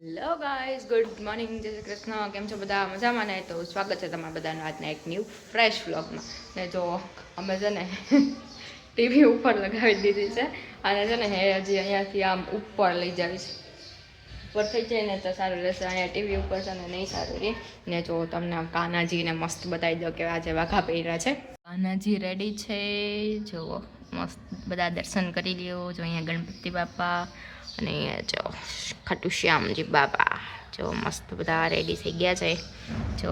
Hello guys, good morning, જય શ્રી કૃષ્ણ. કેમ છો બધા? મજામાં ને? તો સ્વાગત છે તમારા બધાનું આજના એક ન્યૂ ફ્રેશ વ્લોગમાં. ને જો અમે છે ને ટીવી ઉપર લગાવી દીધી છે અને છે ને હજી અહીંયાથી આમ ઉપર લઈ જાવીશ. ઉપર થઈ જાય ને તો સારું રહેશે. અહીંયા ટીવી ઉપર છે ને નહીં સારું રહે. ને જો તમને કાનાજીને મસ્ત બતાવી દો કે આજે વાઘા પહેર્યા છે. કાનાજી રેડી છે, જુઓ મસ્ત બધા દર્શન કરી લ્યો. જો અહીંયા ગણપતિ બાપા અને જો ખાટુ શ્યામજી બાબા જો મસ્ત બધા રેડી થઈ ગયા છે. જો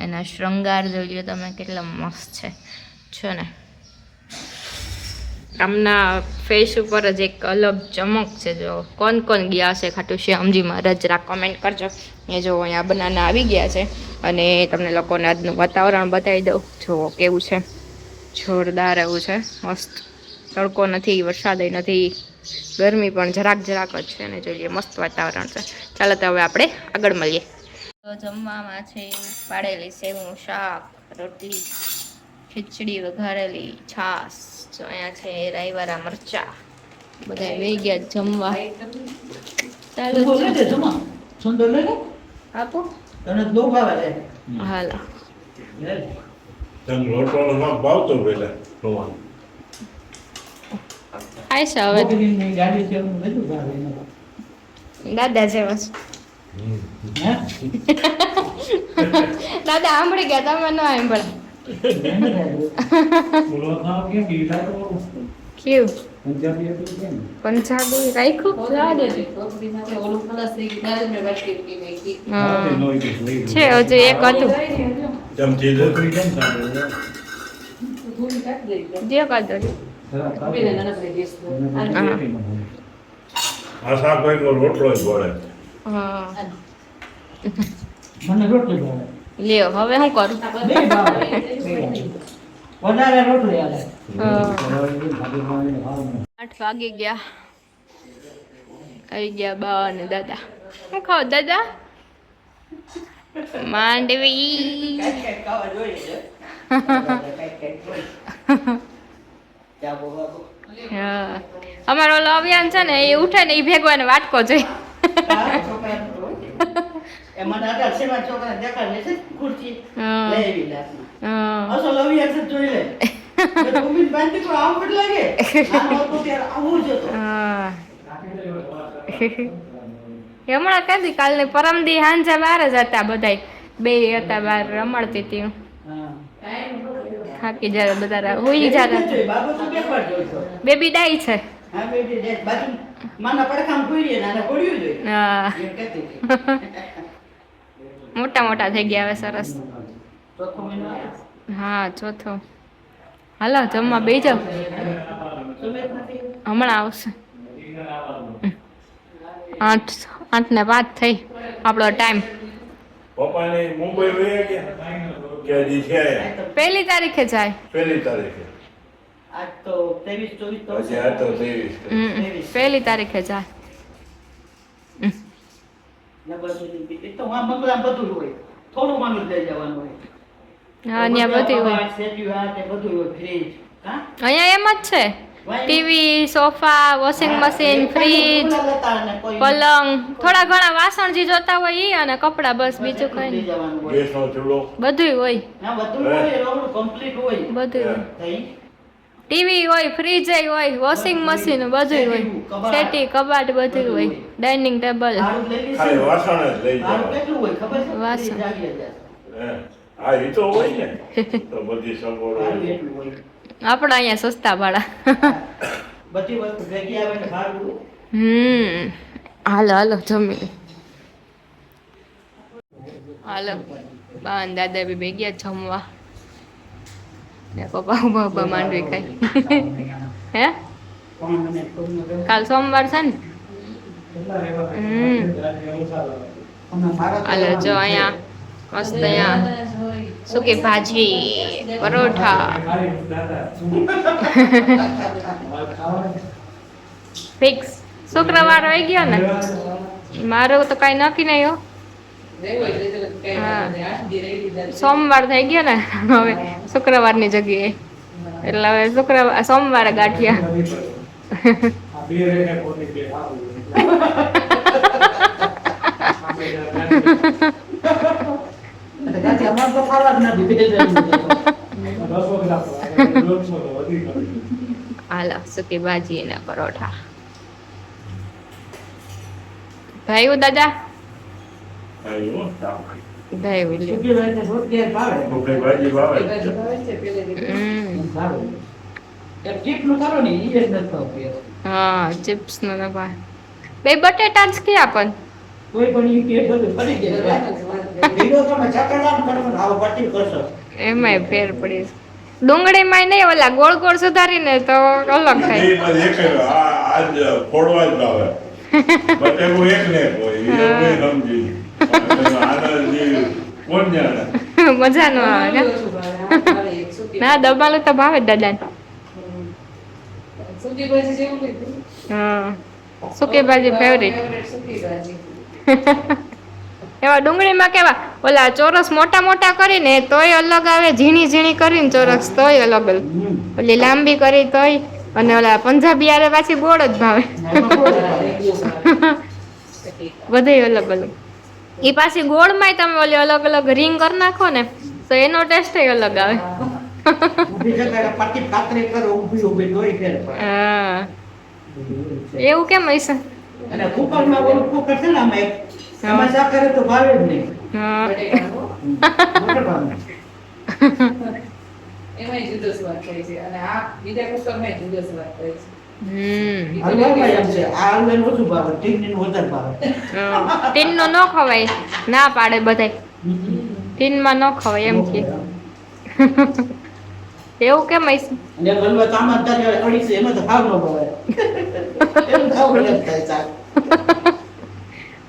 એના શૃંગાર જોઈ લો તમે કેટલા મસ્ત છે છો ને. આમના ફેસ ઉપર જ એક અલગ ચમક છે. જો કોણ કોણ ગયા છે ખાટુ શ્યામજી મહારાજ જરા કમેન્ટ કરજો. એ જો અહીંયા બનાના આવી ગયા છે અને તમને લોકોને આજનું વાતાવરણ બતાવી દઉં. જો કેવું છે, જોરદાર એવું છે, મસ્ત. તડકો નથી, વરસાદ નથી, ગરમી પણ જરાક જરાક જ છે અને જોઈએ મસ્ત વાતાવરણ છે. ચાલો તો હવે આપણે આગળ મળીએ. તો જમવામાં છે પાડેલી સેવનું શાક, રોટલી, ખીચડી વઘારેલી, છાશ. જો અહીંયા છે રાઈવાળા મરચા. બધા વહી ગયા જમવા. ચાલો આપો હાલો. આયશા હવે દાદા છે બસ. દાદા સાંભળી ગયા, તમે ન સાંભળ્યા. કેવું પંજાબી રાખ્યું છે હજુ એક હતું જે કાઢો. લ્યો હવે શું કરું? 8 વાગી ગયા. આવી ગયા બા અને દાદા. શું ખાવ દાદા? માંડવી. હા, અમારો ઓલો અભિયાન છે ને એ ઉઠે ને એ ભેગો એને વાટકો જોઈ. હમણાં ક્યાંથી કાલની પરમદી હાંજે બહાર જ હતા બધા, બે હતા બહાર રમડતી હતી. થાકી જાય બધા, હોઈ જતા. બેબી ડાઈ છે. મોટા મોટા થઈ ગયા હવે, સરસ. હા, ચોથો. હાલો જમવા બેસી જાવ, હમણાં આવશે. 8:05 થઈ આપણો ટાઈમ. પહેલી તારીખે જાય. પહેલી તારીખે જાય. હા, ત્યાં બધું હોય. અહીંયા એમ જ છે, TV, sofa, washing machine, fridge, પલંગ, થોડા ઘણા વાસણ જે જોતા હોય એ અને કપડા, બસ બીજું કઈ નહીં. બધું હોય, બધું હોય. ટીવી હોય, ફ્રીજ હોય, વોશિંગ મશીન બધું હોય, સેટી, કબાટ બધું હોય, ડાઇનિંગ ટેબલ, વાસણ. આપડા અહીંયા સસ્તા ભાડા. હાલો હાલો જમી લે. હાલો બા દાદા બી બે ગયા જમવા ને પપ્પા પપ્પા માંડવી ખાઈ. હે કાલ સોમવાર છે ને. હાલો જો અહીંયા મસ્ત અહીંયા સૂકી ભાજી, પરોઠા. ફિક્સ શુક્રવાર આવી ગયો ને, મારું તો કઈ નક્કી નહીં હો. સોમવાર થઈ ગયો ને હવે શુક્રવારની જગ્યાએ, એટલે હવે સોમવારે ગાંઠિયા. હાલો સુકી ભાજી અને પરોઠા. ભાઈ દાદા હા ચિપ્સ નો બે બટેટા જ ક્યાં પણ કોઈ પણ ઈ કે બધું ફરી જાય વિડિયો તમે ચકડામ કરો આવો પટ્ટી કરશો એમાંય ફેર પડી ડુંગળીમાં નહીં ઓલા ગોળ ગોળ સુધારીને તો અલગ થાય એ બસ એક આજ ફોડવા જ ભાવે બટેકો એક ને કોઈ એ સમજી આનંદજી કોણ જાણે મજા નો આવે ના દબાલું તો ભાવે દાદાને સુકી ભાજી જેવું કીધું હા સુકી ભાજી ફેવરિટ એવા ડુંગળીમાં કેવા ઓલા ચોરસ મોટા મોટા કરીને તોય અલગ આવે ઝીણી ઝીણી કરીને ચોરસ તોય અલગ અલગ ઓલી લાંબી કરી તોય અને ઓલા પંજાબી આરે પાછી ગોળ જ ભાવે બધે અલગ અલગ ઈ પાછી ગોળમાંય તમે ઓલી અલગ અલગ રીંગ કરી નાખો ને તો એનો ટેસ્ટ અલગ આવે ઊભી જગ્યાએ પટ્ટી કાતરી કરો ઊભી ઊભી તોય ફેર પડે હા એવું કેમ હશે અને કુકરમાં ઓલું કુકર છે ને આમાં એમાં શાક કરે તો ભાવે જ નહીં હા મોટો ભાવે એમાંય જુદો સ્વાદ થાય છે અને આ બીજા કુકરમાં જુદો સ્વાદ થાય છે હલવામાં એમ છે આ હલવાનું ઓછું ભાવે ટીનનું વધારે ભાવે ટીન નો ન ખવાય ના પાડે બધાય ટીન માં ન ખવાય એમ કે એવું કેમ હશે અને હલવા ચામચ તારે અડી છે એમાં તો ભાવ ન ભાવે એમ ખાવ ન થાય શાક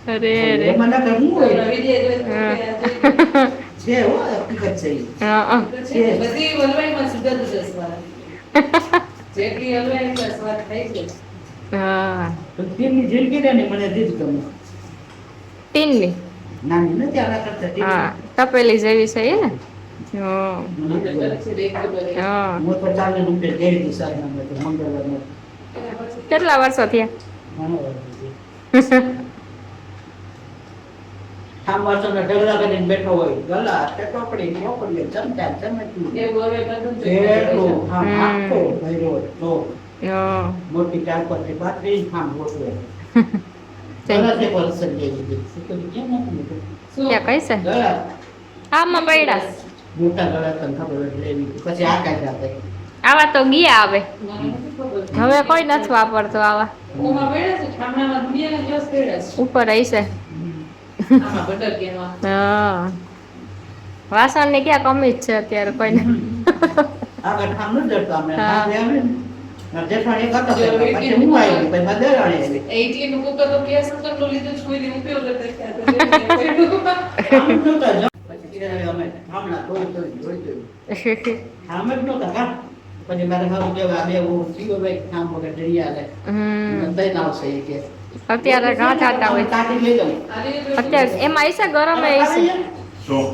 અરે રે એમાં ના કરવું હોય વિડિયો છે હો હકીકત છે ઈ. હા છે બધી હલવાઈમાં જુદા જુદા સ્વાદ જેટલી હલવાઈ એટલા સ્વાદ થાય છે હા તો ટીનની જિંદગી ને મને દીધ ગમે ટીન ની નાની નથી આના કરતા ટીન હા તપેલી જેવી છે એ ને હા મને તો ગમે. હા હું તો 40 રૂપિયા દેડી દી સાહેબ ના મંગળવારનો કેટલા વર્ષો થયા આમ વાસણના ઢગલા કરીને બેઠો હોય ગલા ટોપડી ચોપડી ચમચા ચમચી એ બોરે બધું એટલું આમ આખો ભર્યો તો હા મોટી ચાર પરથી પાતળી આમ ગોઠવે ગલા તે પરસન જેવી દીધી તો કેમ નથી ક્યાં કઈ છે ગલા આમાં પૈડા મોટા ગળા તને ખબર જ લેવી પછી આ કાઢ આપે આવા તો ગયા આવે મને નથી ખબર હવે કોઈ નથી વાપરતો આવા ઓમાં બેડા છે ઠામણામાં દુનિયાના ગ્લાસ બેડા છે ઉપર હશે આમાં બટર કેવા હા વાસણ ની ક્યાં કમી જ છે અત્યારે કોઈને આગળ ઠામ ન જડતો અમે હા. આ આવે ને જેઠાણી કરતા પછી હું આવી પછી બદલાણી આવી એ ઇડલીનું કુકર તો કેસ કરલો લીધો છે કોઈ દી ઉપયોગ કરતા આમ નહોતા જ. પછી અમે હમણાં જોઈ આમ જ નહોતા કા પછી મારે હારું કેવા બે હું સીઓ ભાઈ કામ વગર ડરી આલે દઈ આવશે એ કે અત્યારે ઘા થતા હોય તાટી લઈ જાઉં અત્યારે એમાં હશે ગરમ હશે શું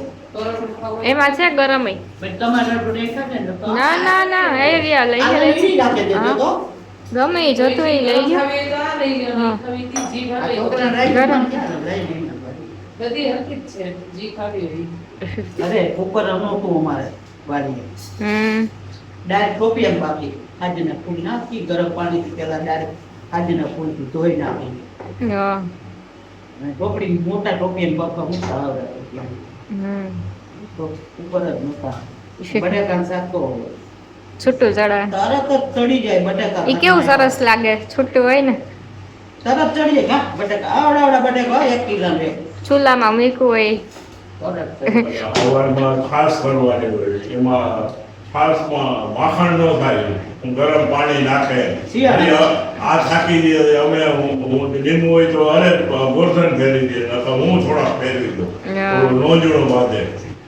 એમાં છે ગરમ પછી તમારે બધું દેખાડે ને તો ના ના ના એ રહ્યા લઈ આ લે લઈ રાખી દેજો તો ગમે ઈ જતું ઈ લઈ ગયો હા. આ છોકરા રાઈ ગરમ. ક્યાં લઈ લઈને પછી. બધી હરકત છે જી ખાવી હોય અરે ઉપર નહોતું અમારે વાડીએ ડાયરેક્ટ ટોપી એમ બાકી ખાજીના ફૂલ નાખી ગરમ પાણીથી પેલા ડાયરેક્ટ ખાજીના ફૂલથી ધોઈ નાખી હા અને ટોપડી મોટા ટોપી એમ બાપા મૂકતા આવે તો ઉપર જ નહોતા બટાકાનું શાક તો છૂટું ચડાવે તરત જ ચડી જાય બટાકા ઈ કેવું સરસ લાગે છૂટું હોય ને તરત ચડી જાય હા બટાકા આવડા બટાકા હોય 1 કિલો રે ચૂલામાં મૂકવું હોય સવારમાં ખાસ કરવાની હોય એમાં છાશમાં માખણ ન થાય ગરમ પાણી નાખે શિયાળે. અને આ થાકી દે અમે હું લીંબુ હોય તો અરે ગોરધન ફેરવી દે નકર હું થોડાક ફેરવી દઉં હા. થોડું નોંજણો બાંધે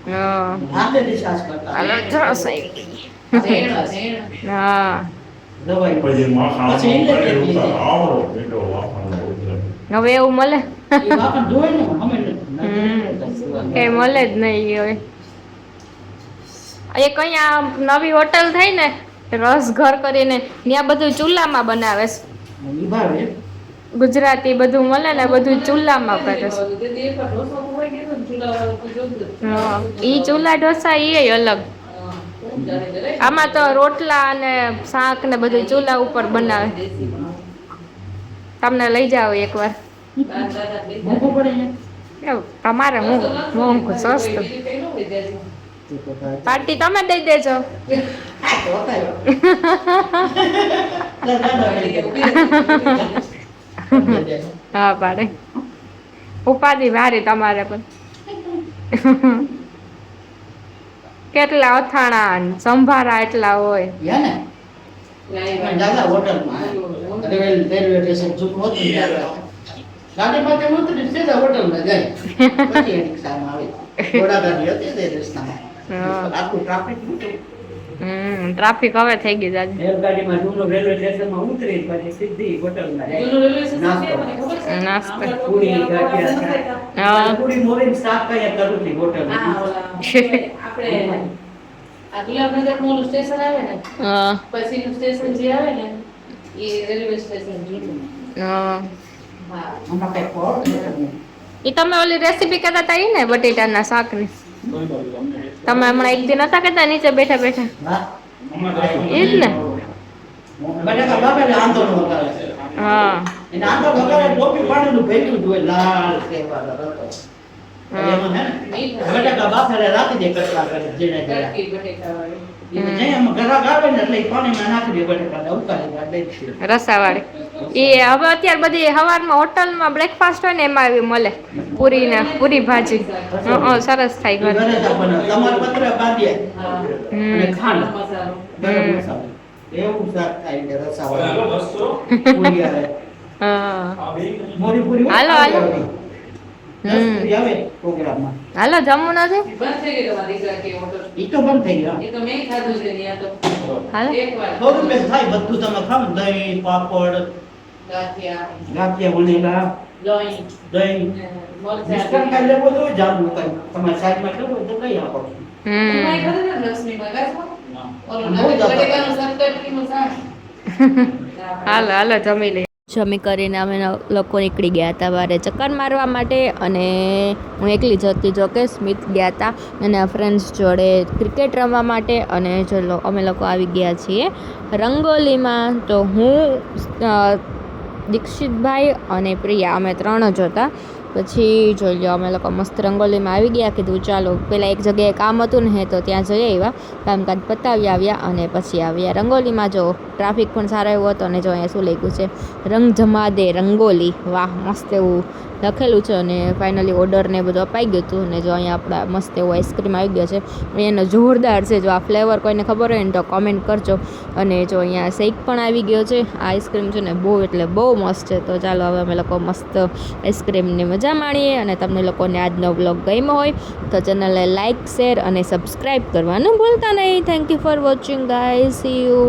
હા હાથેથી છાશ કરતા હાલો સરસ આવી ગઈ. ઝેણા ઝેણા હા દવાઈ પછી માખણ પછી ઇલેક્ટ્રિક લીધી. આવડો પીટો માખણ હવે એવું મળે એ માખણ જોઈ ને અમે કઈ મળે જ નહીં હવે એક અહીંયા નવી હોટલ થઈ ને રસ ઘર કરીને ત્યાં બધું ચૂલામાં બનાવે છે નિભાવે ગુજરાતી બધું મળે ને બધું ચૂલામાં કરે છે તેથી એક વાર ઢોસો ખવાઈ ગયો ને ચૂલાવાળો તો જોયું જ. હા ઈ ચૂલા ઢોસા ઈ અલગ હા, ખૂબ જાણે છે રે. આમાં તો રોટલા અને શાક ને બધું ચૂલા ઉપર બનાવે દેશી બનાવે. તમને લઈ જાવ એકવાર દાદા દાદા લઈ જાય. મોંઘું પડે છે. એવું તમારે હું મોંઘું સસ્તું બીજું કંઈ ન હોય દેશી. તો તો થાય. પાર્ટી તમે દઈ દેજો હા, તો થાય. દાદા લઈ જાય. હા પાડે ઉપાધિ ભારી તમારે પણ કેટલા અથાણા ને સંભારા એટલા હોય યા ને? લાઈ પણ દાદા હોટલમાં. રેલવે સ્ટેશન છૂટું હતું ને ત્યારે. ગાડી પાસે ઉતરી સીધા હોટલમાં જાય. પછી રિક્ષામાં આવે. ઘોડાગાડી હતી તે રસ્તામાં. હા. આખું ટ્રાફિક નહોતું. ટ્રાફિક હવે થઈ ગઈ દાદી રેલગાડીમાં જૂનું રેલવે સ્ટેશનમાં ઉતરી પછી સીધી હોટલમાં જાય. જૂનું રેલવે સ્ટેશન નાસ્તો. છે, મને ખબર છે. નાસ્તો. આપણે તો પૂરી, આપણે ગાંઠિયા, હા. પૂરી મોરીને શાક કયા કરું હતી હોટલમાં. હા, ઓલા આપણે આ ગુલાબનગરનું ઓલું સ્ટેશન આવે ને હા પછીનું સ્ટેશન જે આવે ને એ રેલવે સ્ટેશન જૂનું. હા. હા. આમાં કંઈ ફોડ નથી. ઈ તમે ઓલી રેસીપી કહેતા હતા ઈ ને બટેટાના શાકની તમે હમણાં એક દિન હતા કહેતા નીચે બેઠા બેઠા હા. ઈ જ ને બટાકા બાફે ને આંધો નો વઘારે. હા એને આંધો વઘારે ટોપી પાડીને ભેગું જ હોય લાલ સેવાનો રતો. હા. એમાં હે ને બટાકા બાફે રાખી દે કટકા કરે જીણે જીણે. તડકી બટેટાવાળી. એને જેમ એમાં ઘરાક આવે ને એટલે ઈ પાણીમાં નાખી દે બટાકા ઉતારી કાઢે છે. રસાવાળી એ હવે અત્યારે બધી સવારમાં હોટલમાં બ્રેકફાસ્ટ હોય ને એમાં એવી મળે પૂરી ને પૂરી ભાજી સરસ થાય ઘરે ઘરે જ આપણને તમારે પત્ર બાંધીએ હા. અને ખાંડ મસાલો. ગરમ મસાલો એવું શાક થાય છે રસાવાળું. પૂરી આવે હા મોરી પૂરી હાલો, હાલો. પૂરી આવે પ્રોગ્રામમાં. હાલો જમવું નથી બંધ થઈ ગઈ તમારી દીકરા કે હોટલ. ઈ તો બંધ થઈ ગયા. એ તો મેં ખાધું છે ત્યાં તો. હાલો એકવાર. 100 રૂપિયા થાય બધું તમે ખાવ ને દહીં પાપડ ગાંઠિયા, ગાંઠિયા વણેલા લોણી, દહીં ને મિસ્ટર મરચાં. કાલે બધું જામનું કઈ તમારે સાઈડમાં કેવું હોય તો કઈ આપો તમારે ખાધું ને લક્ષ્મીમાં ગાંઠમાં? ઓલું બહુ જ બટેકાનું સંતરણીનું શાક. હાલો હાલો જમી લઈએ જમી કરીને અમે લોકો નીકળી ગયા હતા બારે ચક્કર મારવા માટે અને હું એકલી જ હતી જો કે સ્મિત ગયા હતા અને ફ્રેન્ડ્સ જોડે ક્રિકેટ રમવા માટે અને ચલો અમે લોકો આવી ગયા છીએ રંગોલીમાં તો હું દીક્ષિતભાઈ અને પ્રિયા અમે 3 જ હતા પછી જોઈ લો અમે લોકો મસ્ત રંગોલીમાં આવી ગયા કીધું ચાલો પહેલાં એક જગ્યાએ કામ હતું ને તો ત્યાં જઈ આવ્યા કામકાજ પતાવી આવ્યા અને પછી આવ્યા રંગોલીમાં જો ટ્રાફિક પણ સારો એવો હતો અને જો અહીંયા શું લખ્યું છે રંગ જમા દે રંગોલી વાહ મસ્ત એવું લખેલું છે અને ફાઇનલી ઓર્ડર ને બધું અપાઈ ગયું હતું અને જો અહીંયા આપણા મસ્ત એવો આઈસ્ક્રીમ આવી ગયો છે એનો જોરદાર છે જો આ ફ્લેવર કોઈને ખબર હોય ને તો કોમેન્ટ કરજો અને જો અહીંયા શેક પણ આવી ગયો છે આ આઈસ્ક્રીમ છે ને બહુ એટલે બહુ મસ્ત છે તો ચાલો હવે અમે લોકો મસ્ત આઈસ્ક્રીમની મજા માણીએ અને તમને લોકોને આજનો બ્લોગ ગમ્યો હોય તો ચેનલને લાઇક શેર અને સબસ્ક્રાઈબ કરવાનું ભૂલતા નહીં thank you for watching guys C you